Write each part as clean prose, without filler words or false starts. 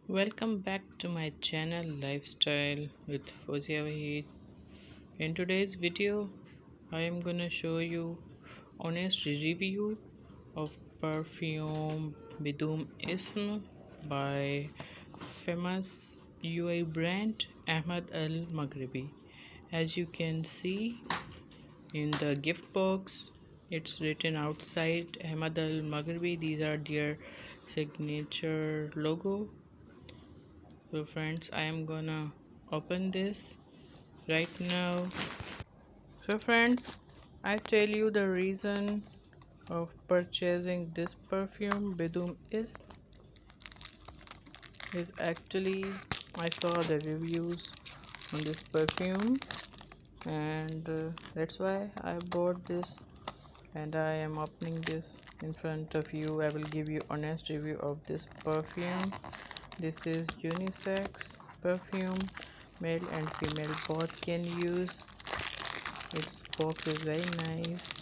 Welcome back to my channel Lifestyle with Fozia Wahid. In today's video, I am gonna show you honest review of perfume Bidum Ism by famous UAE brand Ahmad Al Maghribi. As you can see in the gift box, it's written outside Ahmad Al Maghribi. These are their signature logo. So friends, I am gonna open this right now. So friends, I tell you the reason of purchasing this perfume Bidum is actually I saw the reviews on this perfume, and that's why I bought this, and I am opening this in front of you. I will give you honest review of this perfume. This is unisex perfume, male and female both can use. Its box is very nice,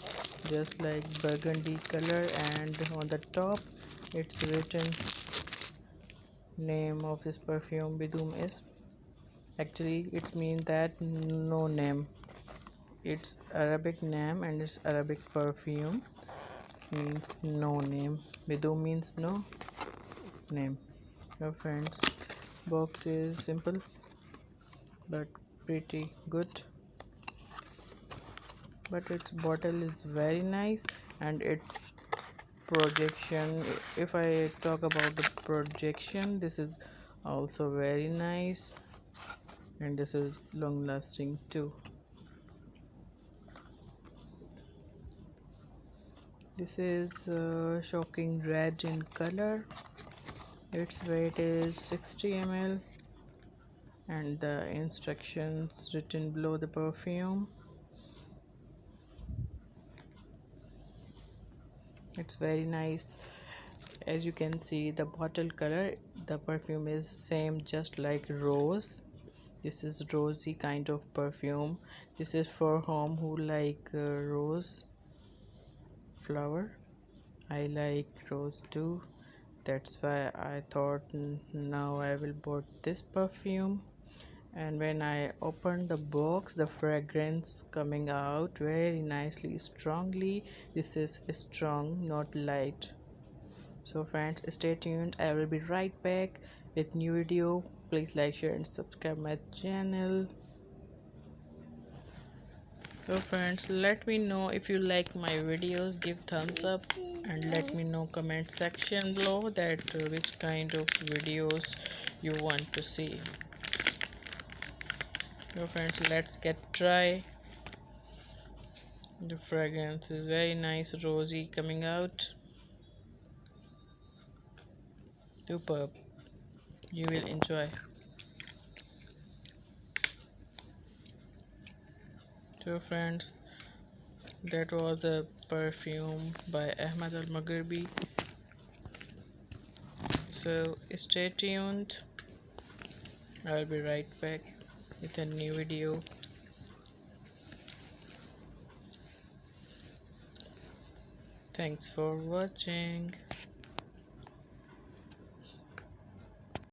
just like burgundy color, and on the top it's written name of this perfume Bidum is. Actually it means that no name. It's Arabic name and it's Arabic perfume, means no name. Bidum means no name. Your friends, box is simple but pretty good, but its bottle is very nice, and its projection, if I talk about the projection, this is also very nice, and this is long lasting too. This is shocking red in color. Its weight is 60 ml, and the instructions written below the perfume. It's very nice. As you can see, the bottle color, the perfume is same just like rose. This is rosy kind of perfume. This is for home who like rose flower. I like rose too, that's why I thought now I will bought this perfume. And when I opened the box, the fragrance coming out very nicely, strongly. This is strong, not light. So friends, stay tuned. I will be right back with new video. Please like, share and subscribe my channel. So friends, let me know if you like my videos. Give thumbs up and let me know comment section below that which kind of videos you want to see. So friends, let's get try. The fragrance is very nice, rosy coming out. Superb. You will enjoy. So friends, that was the perfume by Ahmad Al Maghribi. So stay tuned. I will be right back with a new video. Thanks for watching.